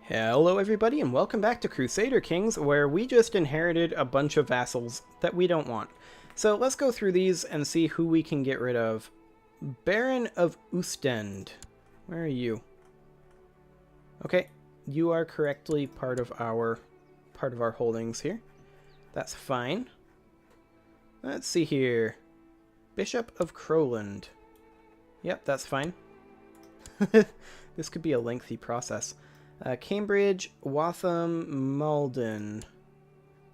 Hello everybody and welcome back to Crusader Kings, where we just inherited a bunch of vassals that we don't want. So let's go through these and see who we can get rid of. Baron of Ostend. Where are you? Okay, you are correctly part of our holdings here. That's fine. Let's see here. Bishop of Crowland. Yep, that's fine. This could be a lengthy process. Cambridge, Waltham, Malden.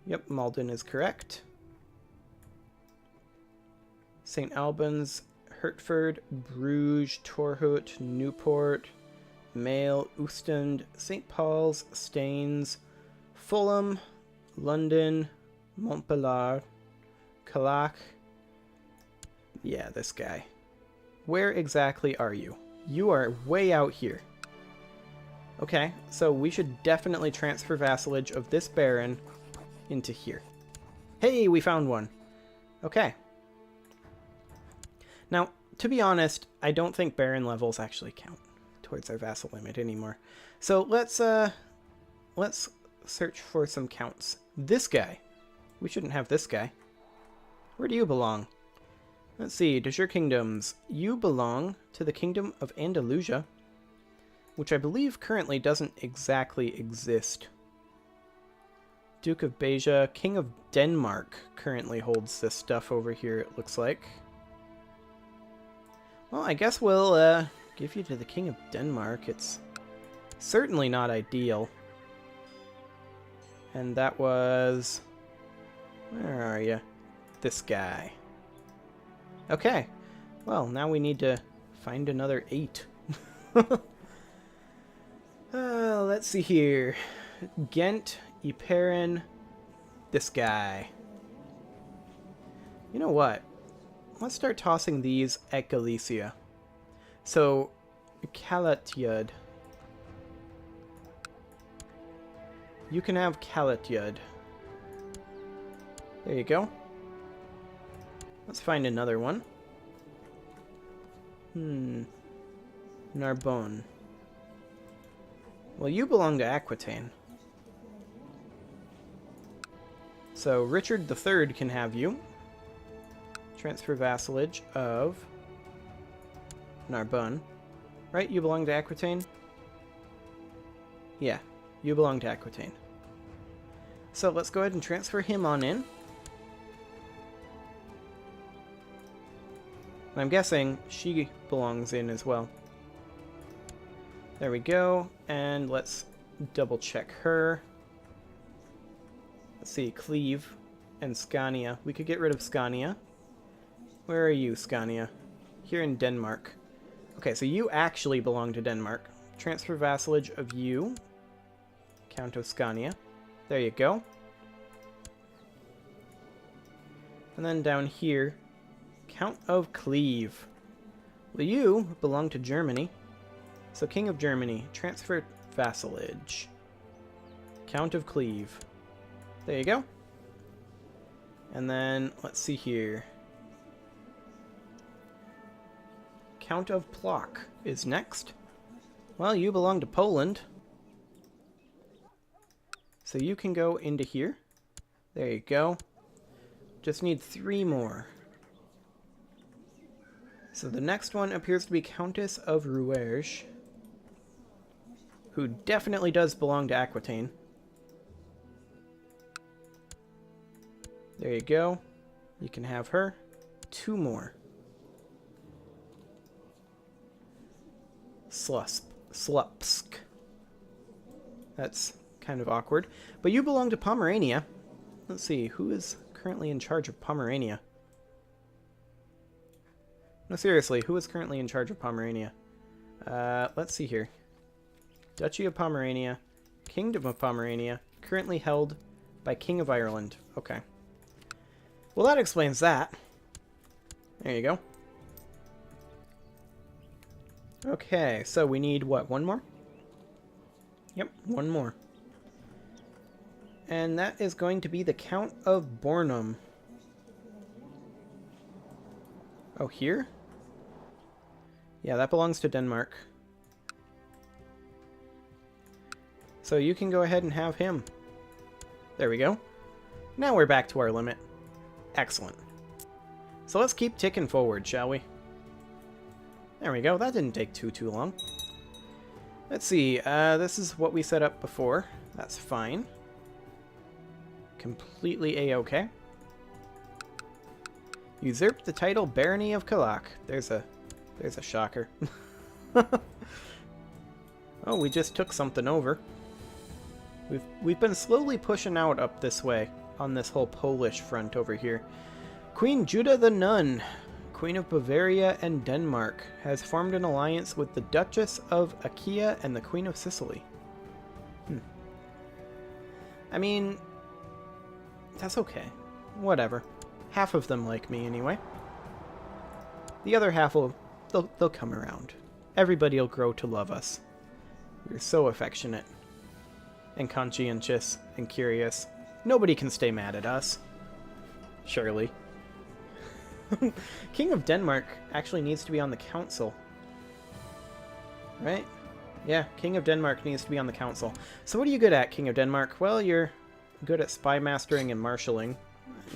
Yep, Malden is correct. St. Albans, Hertford, Bruges, Torhout, Newport, Mail, Ostend, St. Paul's, Staines, Fulham, London, Montpellier, Calac. Yeah, this guy. Where exactly are you? You are way out here. Okay, so we should definitely transfer vassalage of this baron into here. Hey, we found one. Okay. Now, to be honest, I don't think baron levels actually count towards our vassal limit anymore. So let's search for some counts. This guy. We shouldn't have this guy. Where do you belong? Let's see, does your kingdoms? You belong to the Kingdom of Andalusia, which I believe currently doesn't exactly exist. Duke of Beja, King of Denmark currently holds this stuff over here, it looks like. Well, I guess we'll give you to the King of Denmark. It's certainly not ideal. And that was... where are you? This guy. Okay. Well, now we need to find another 8. Let's see here. Ghent, Ypern, this guy. You know what? Let's start tossing these at Galicia. So, Calatyud. You can have Calatyud. There you go. Let's find another one. Narbonne. Well, you belong to Aquitaine. So Richard III can have you. Transfer vassalage of Narbonne. Right? You belong to Aquitaine? Yeah, you belong to Aquitaine. So let's go ahead and transfer him on in. And I'm guessing she belongs in as well. There we go, and let's double check her. Let's see, Cleve and Scania. We could get rid of Scania. Where are you, Scania? Here in Denmark. Okay, so you actually belong to Denmark. Transfer vassalage of you. Count of Scania. There you go. And then down here, Count of Cleve. Well, you belong to Germany. So King of Germany, transfer vassalage. Count of Cleve. There you go. And then, let's see here. Count of Plock is next. Well, you belong to Poland. So you can go into here. There you go. Just need 3 more. So the next one appears to be Countess of Rouergue, who definitely does belong to Aquitaine. There you go. You can have her. 2 more. Slupsk. That's kind of awkward. But you belong to Pomerania. Let's see, who is currently in charge of Pomerania? No, seriously, who is currently in charge of Pomerania? Let's see here. Duchy of Pomerania, Kingdom of Pomerania, currently held by King of Ireland. Okay. Well, that explains that. There you go. Okay, so we need, what, 1 more? Yep, 1 more. And that is going to be the Count of Bornholm. Oh, here? Yeah, that belongs to Denmark. So you can go ahead and have him. There we go. Now we're back to our limit. Excellent. So let's keep ticking forward, shall we? There we go. That didn't take too long. Let's see. This is what we set up before. That's fine. Completely A-okay. Usurp the title Barony of Kalak. There's a shocker. Oh, we just took something over. We've been slowly pushing out up this way on this whole Polish front over here. Queen Judah the Nun, Queen of Bavaria and Denmark, has formed an alliance with the Duchess of Achaia and the Queen of Sicily. I mean, that's okay. Whatever. Half of them like me anyway. The other half they'll come around. Everybody will grow to love us. We're so affectionate and conscientious and curious. Nobody can stay mad at us. Surely. King of Denmark actually needs to be on the council. Right? Yeah, King of Denmark needs to be on the council. So what are you good at, King of Denmark? Well, you're good at spy mastering and marshalling.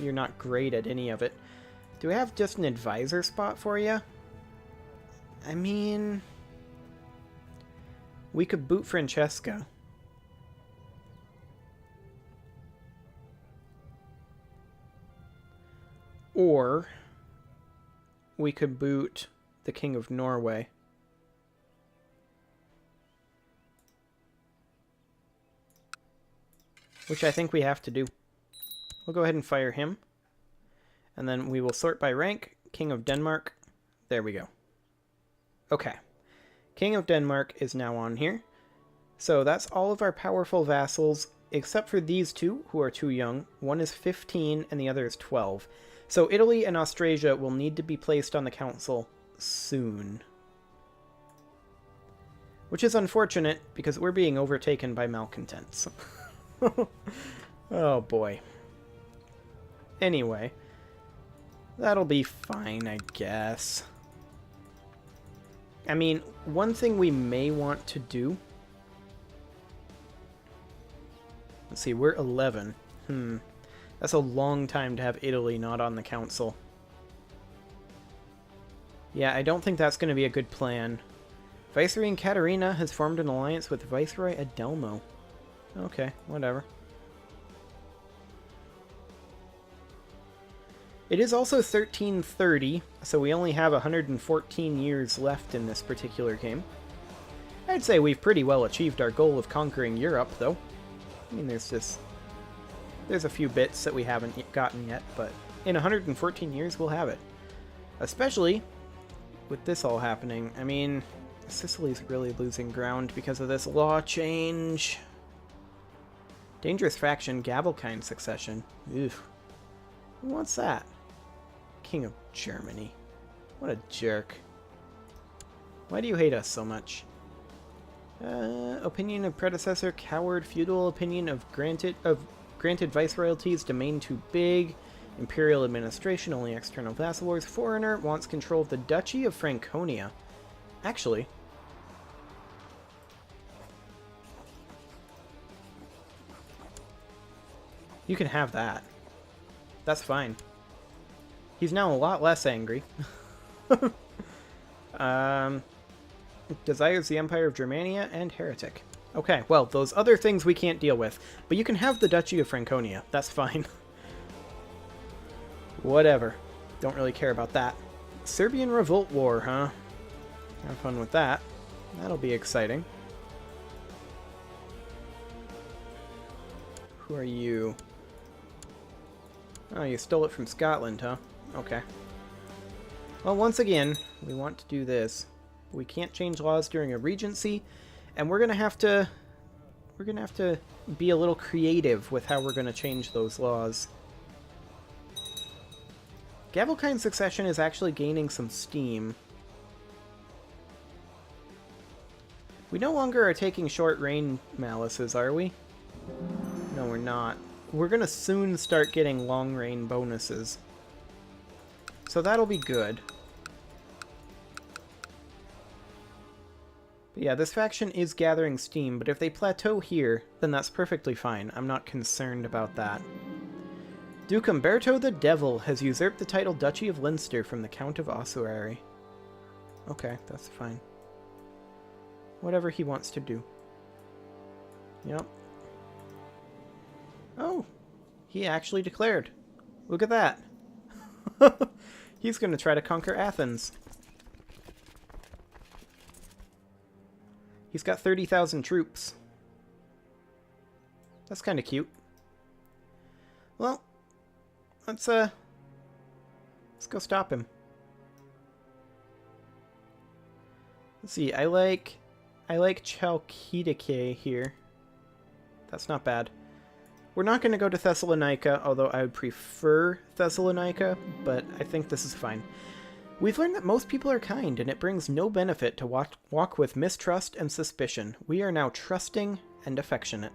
You're not great at any of it. Do we have just an advisor spot for you? I mean, we could boot Francesca. Or we could boot the King of Norway. Which I think we have to do. We'll go ahead and fire him. And then we will sort by rank. King of Denmark. There we go. Okay. King of Denmark is now on here. So that's all of our powerful vassals, except for these two, who are too young. One is 15 and the other is 12. So Italy and Austrasia will need to be placed on the council soon. Which is unfortunate, because we're being overtaken by malcontents. Oh boy. Anyway. That'll be fine, I guess. I mean, one thing we may want to do... Let's see, we're 11. That's a long time to have Italy not on the council. Yeah, I don't think that's going to be a good plan. Viceroy Katerina has formed an alliance with Viceroy Adelmo. Okay, whatever. It is also 1330, so we only have 114 years left in this particular game. I'd say we've pretty well achieved our goal of conquering Europe, though. I mean, there's a few bits that we haven't gotten yet, but in 114 years we'll have it. Especially with this all happening. I mean, Sicily's really losing ground because of this law change. Dangerous faction, Gavelkind succession. Oof. What's that? King of Germany. What a jerk. Why do you hate us so much? Opinion of predecessor, coward, feudal opinion of granted viceroyalties, domain too big, imperial administration, only external vassal wars, foreigner, wants control of the Duchy of Franconia. Actually, you can have that. That's fine. He's now a lot less angry. Desires the Empire of Germania and Heretic. Okay, well, those other things we can't deal with. But you can have the Duchy of Franconia. That's fine. Whatever. Don't really care about that. Serbian Revolt War, huh? Have fun with that. That'll be exciting. Who are you? Oh, you stole it from Scotland, huh? Okay. Well, once again, we want to do this. We can't change laws during a regency, and we're gonna have to be a little creative with how we're gonna change those laws. Gavelkind succession is actually gaining some steam. We no longer are taking short reign malices, are we? No, we're not. We're gonna soon start getting long reign bonuses. So that'll be good. But yeah, this faction is gathering steam, but if they plateau here, then that's perfectly fine. I'm not concerned about that. Duke Umberto the Devil has usurped the title Duchy of Leinster from the Count of Ossuary. Okay, that's fine. Whatever he wants to do. Yep. Oh, he actually declared. Look at that. He's going to try to conquer Athens. He's got 30,000 troops. That's kind of cute. Well, let's go stop him. Let's see. I like Chalkidike here. That's not bad. We're not going to go to Thessalonica, although I would prefer Thessalonica, but I think this is fine. We've learned that most people are kind, and it brings no benefit to walk with mistrust and suspicion. We are now trusting and affectionate.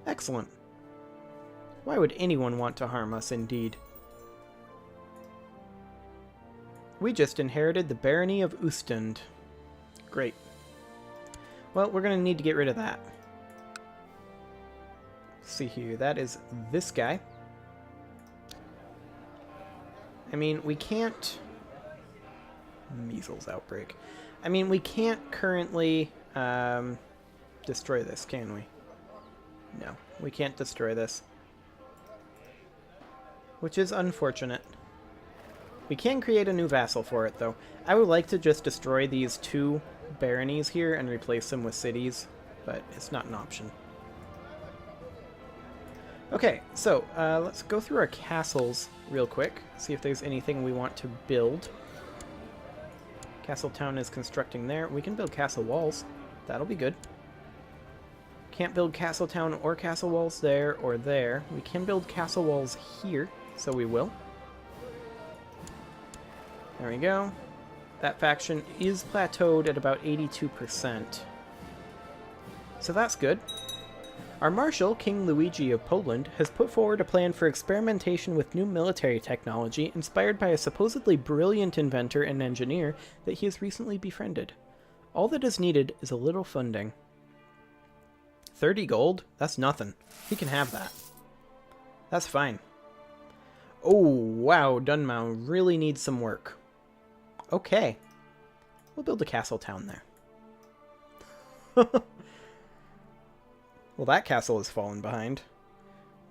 Excellent. Why would anyone want to harm us, indeed? We just inherited the barony of Ustund. Great. Well, we're going to need to get rid of that. Let's see here, that is this guy. I mean, we can't... Measles outbreak. I mean, we can't currently destroy this, can we? No, we can't destroy this. Which is unfortunate. We can create a new vassal for it, though. I would like to just destroy these two baronies here and replace them with cities, but it's not an option. Okay, so let's go through our castles real quick, see if there's anything we want to build. Castletown is constructing there. We can build castle walls. That'll be good. Can't build Castletown or castle walls there or there. We can build castle walls here, so we will. There we go. That faction is plateaued at about 82%. So that's good. Our Marshal, King Luigi of Poland, has put forward a plan for experimentation with new military technology inspired by a supposedly brilliant inventor and engineer that he has recently befriended. All that is needed is a little funding. 30 gold? That's nothing. He can have that. That's fine. Oh, wow, Dunmow really needs some work. Okay. We'll build a castle town there. Well, that castle has fallen behind.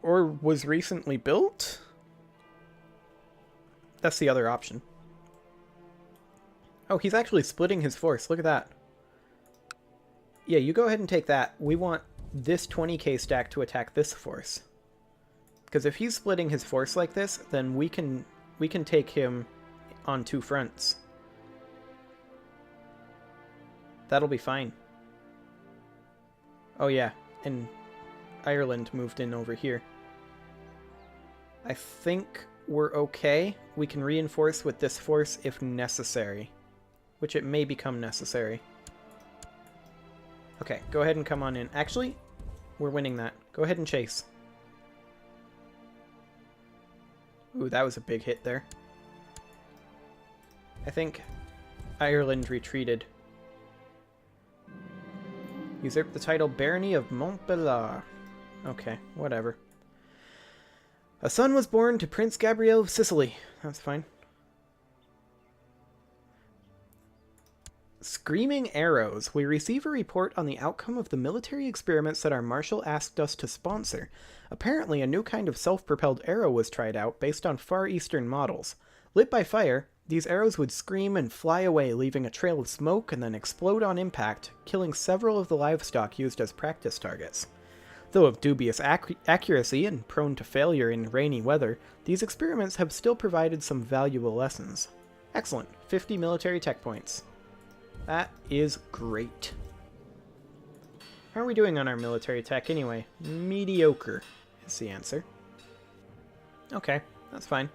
Or was recently built? That's the other option. Oh, he's actually splitting his force. Look at that. Yeah, you go ahead and take that. We want this 20k stack to attack this force. Because if he's splitting his force like this, then we can take him on two fronts. That'll be fine. Oh yeah, and Ireland moved in over here. I think we're okay. We can reinforce with this force if necessary. Which it may become necessary. Okay, go ahead and come on in. Actually, we're winning that. Go ahead and chase. Ooh, that was a big hit there. I think Ireland retreated. Usurped the title Barony of Montbelliard. Okay, whatever. A son was born to Prince Gabriel of Sicily. That's fine. Screaming Arrows. We receive a report on the outcome of the military experiments that our Marshal asked us to sponsor. Apparently, a new kind of self-propelled arrow was tried out based on Far Eastern models. Lit by fire, these arrows would scream and fly away, leaving a trail of smoke and then explode on impact, killing several of the livestock used as practice targets. Though of dubious accuracy and prone to failure in rainy weather, these experiments have still provided some valuable lessons. Excellent. 50 military tech points. That is great. How are we doing on our military tech anyway? Mediocre is the answer. Okay, that's fine.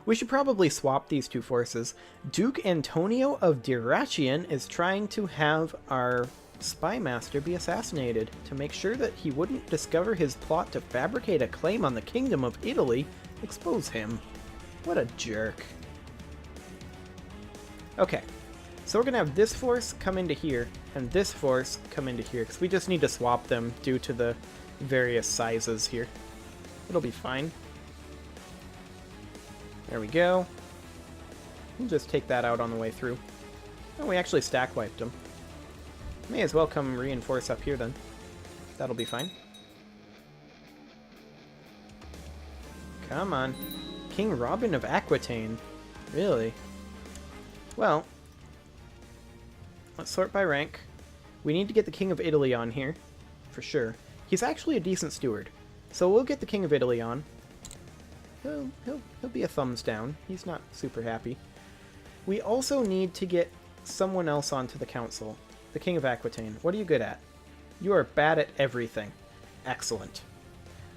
We should probably swap these two forces. Duke Antonio of Dyrrhachion is trying to have our spy master be assassinated to make sure that he wouldn't discover his plot to fabricate a claim on the Kingdom of Italy. Expose him. What a jerk. Okay. So we're going to have this force come into here, and this force come into here, because we just need to swap them due to the various sizes here. It'll be fine. There we go. We'll just take that out on the way through. Oh, we actually stack wiped them. May as well come reinforce up here then. That'll be fine. Come on. King Robin of Aquitaine. Really? Well, let's sort by rank. We need to get the King of Italy on here, for sure. He's actually a decent steward. So we'll get the King of Italy on. He'll be a thumbs down. He's not super happy. We also need to get someone else onto the council. The King of Aquitaine. What are you good at? You are bad at everything. Excellent.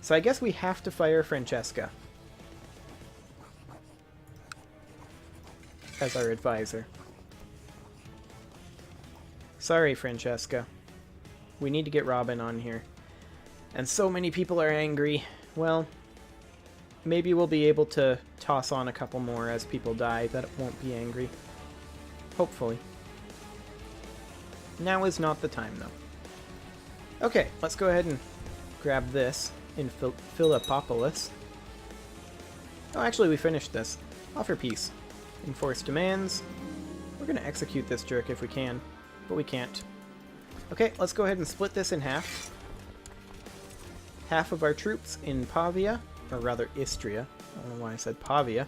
So I guess we have to fire Francesca as our advisor. Sorry, Francesca. We need to get Robin on here. And so many people are angry. Well, maybe we'll be able to toss on a couple more as people die that won't be angry. Hopefully. Now is not the time, though. Okay, let's go ahead and grab this in Philippopolis. Oh, actually, we finished this. Offer peace. Enforce demands. We're going to execute this jerk if we can, but we can't. Okay, let's go ahead and split this in half. Half of our troops in Pavia, or rather Istria. I don't know why I said Pavia.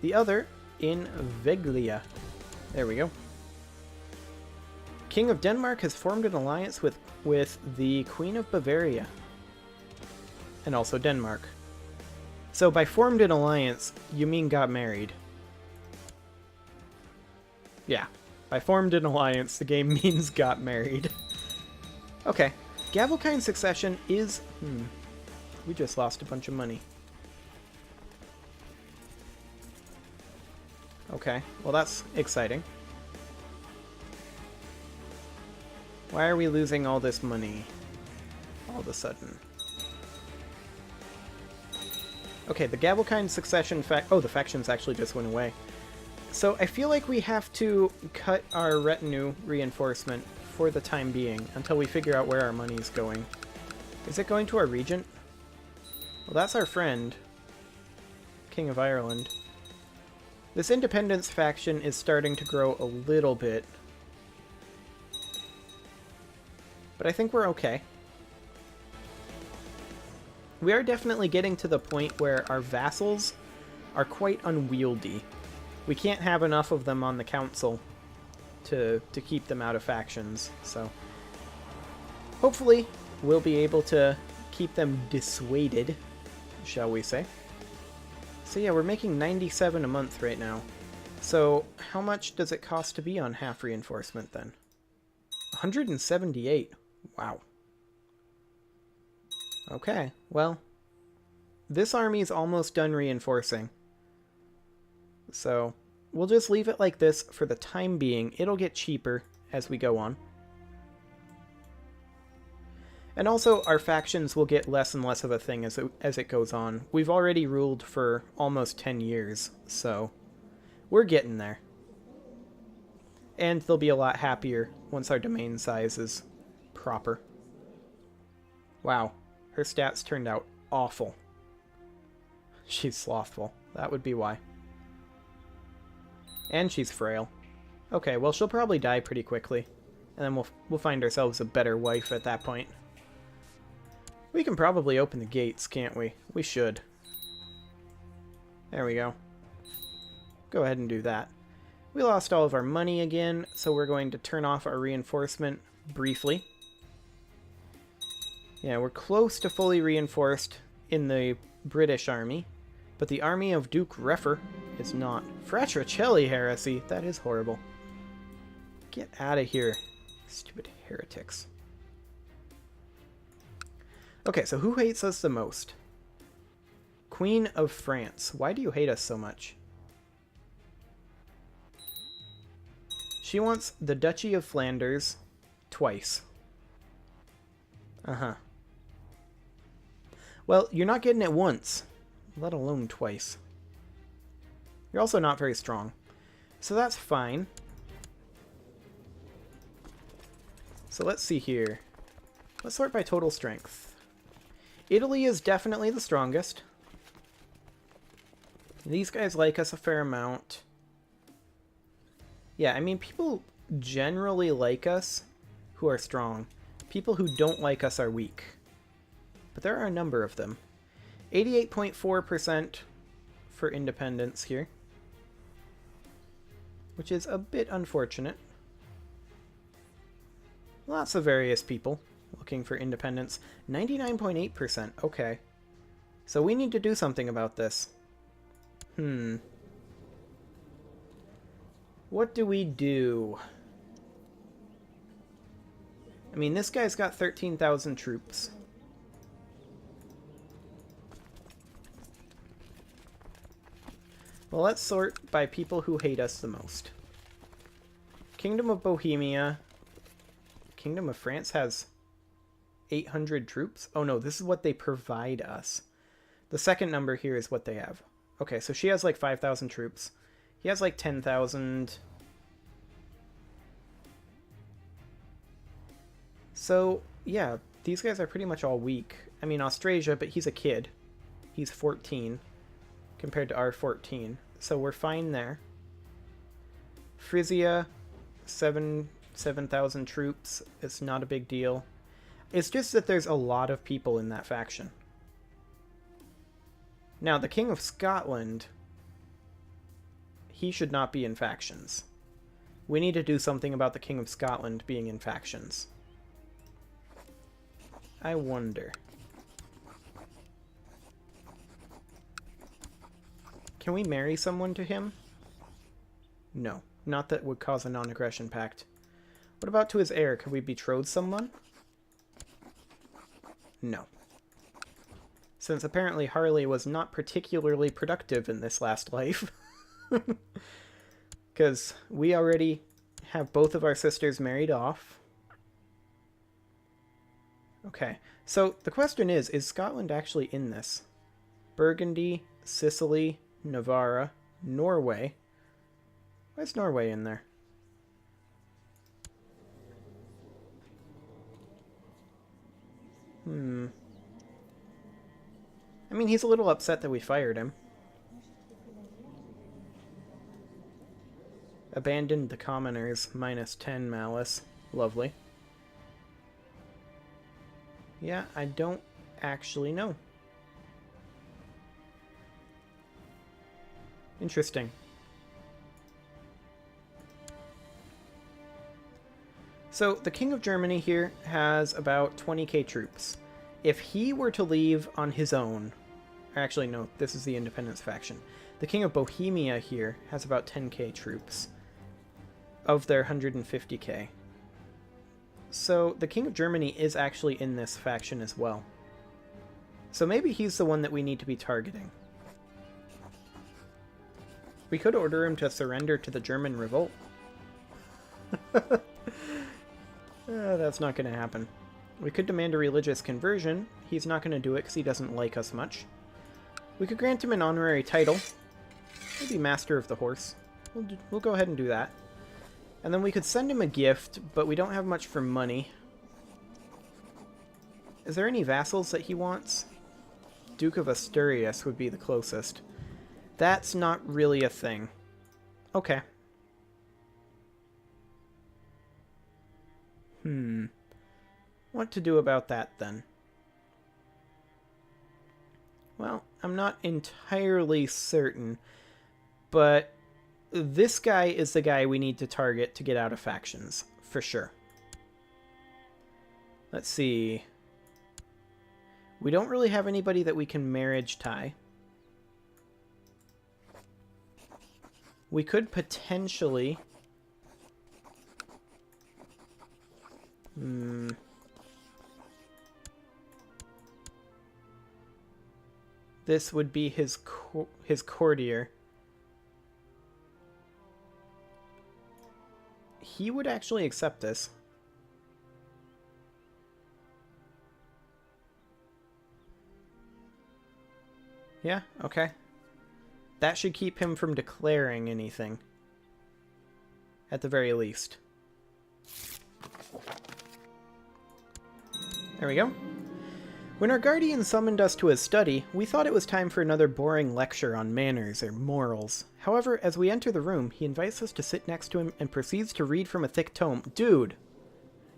The other in Veglia. There we go. King of Denmark has formed an alliance with the Queen of Bavaria. And also Denmark. So by formed an alliance, you mean got married. Yeah. By formed an alliance, the game means got married. Okay. Gavelkind succession is... we just lost a bunch of money. Okay. Well, that's exciting. Why are we losing all this money all of a sudden? Okay, the Gavelkind succession oh, the factions actually just went away. So I feel like we have to cut our retinue reinforcement for the time being until we figure out where our money is going. Is it going to our regent? Well, that's our friend, King of Ireland. This independence faction is starting to grow a little bit. But I think we're okay. We are definitely getting to the point where our vassals are quite unwieldy. We can't have enough of them on the council to keep them out of factions, so hopefully we'll be able to keep them dissuaded, shall we say. So yeah, we're making 97 a month right now. So how much does it cost to be on half reinforcement then? 178. Wow. Okay, well, this army's almost done reinforcing. So we'll just leave it like this for the time being. It'll get cheaper as we go on. And also, our factions will get less and less of a thing as it goes on. We've already ruled for almost 10 years, so we're getting there. And they'll be a lot happier once our domain size is proper. Wow, her stats turned out awful. She's slothful. That would be why. And she's frail. Okay, well, she'll probably die pretty quickly. And then we'll find ourselves a better wife at that point. We can probably open the gates, can't we? We should. There we go. Go ahead and do that. We lost all of our money again, so we're going to turn off our reinforcement briefly. Yeah, we're close to fully reinforced in the British army, but the army of Duke Reffer is not. Fratricelli heresy? That is horrible. Get out of here, stupid heretics. Okay, so who hates us the most? Queen of France. Why do you hate us so much? She wants the Duchy of Flanders twice. Uh-huh. Well, you're not getting it once, let alone twice. You're also not very strong. So that's fine. So let's see here. Let's sort by total strength. Italy is definitely the strongest. These guys like us a fair amount. Yeah, I mean, people generally like us who are strong. People who don't like us are weak. But there are a number of them. 88.4% for independence here, which is a bit unfortunate. Lots of various people looking for independence. 99.8%. Okay. So we need to do something about this. What do we do? I mean, this guy's got 13,000 troops. Well, let's sort by people who hate us the most. Kingdom of Bohemia. Kingdom of France has 800 troops. Oh no, this is what they provide us. The second number here is what they have. Okay, so she has like 5,000 troops. He has like 10,000. So, yeah, these guys are pretty much all weak. I mean, Austrasia, but he's a kid. He's 14 compared to our 14. So we're fine there. Frisia, 7,000 troops. It's not a big deal. It's just that there's a lot of people in that faction. Now, the King of Scotland, he should not be in factions. We need to do something about the King of Scotland being in factions. I wonder. Can we marry someone to him? No. Not that would cause a non-aggression pact. What about to his heir? Could we betroth someone? No. Since apparently Harley was not particularly productive in this last life. Because we already have both of our sisters married off. Okay, so the question is Scotland actually in this? Burgundy, Sicily, Navarra, Norway. Why's Norway in there? I mean, he's a little upset that we fired him. Abandoned the commoners, -10 malice. Lovely. Yeah, I don't actually know. Interesting. So, the King of Germany here has about 20k troops. If he were to leave on his own... Actually, no, this is the Independence faction. The King of Bohemia here has about 10k troops of their 150k. So, the King of Germany is actually in this faction as well. So maybe he's the one that we need to be targeting. We could order him to surrender to the German revolt. That's not going to happen. We could demand a religious conversion. He's not going to do it because he doesn't like us much. We could grant him an honorary title. Maybe Master of the Horse. We'll go ahead and do that. And then we could send him a gift, but we don't have much for money. Is there any vassals that he wants? Duke of Asturias would be the closest. That's not really a thing. Okay. What to do about that, then? Well, I'm not entirely certain, but this guy is the guy we need to target to get out of factions, for sure. Let's see. We don't really have anybody that we can marriage tie. We could potentially... This would be his courtier. He would actually accept this. Yeah, okay. That should keep him from declaring anything. At the very least. There we go. When our guardian summoned us to his study, we thought it was time for another boring lecture on manners or morals. However, as we enter the room, he invites us to sit next to him and proceeds to read from a thick tome. Dude,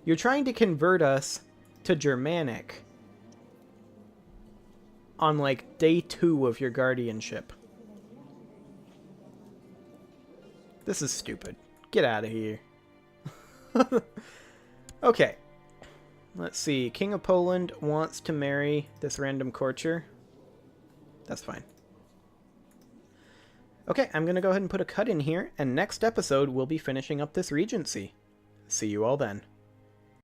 you're trying to convert us to Germanic on, like, day 2 of your guardianship. This is stupid. Get out of here. Okay. Let's see. King of Poland wants to marry this random courtier. That's fine. Okay, I'm going to go ahead and put a cut in here, and next episode we'll be finishing up this regency. See you all then.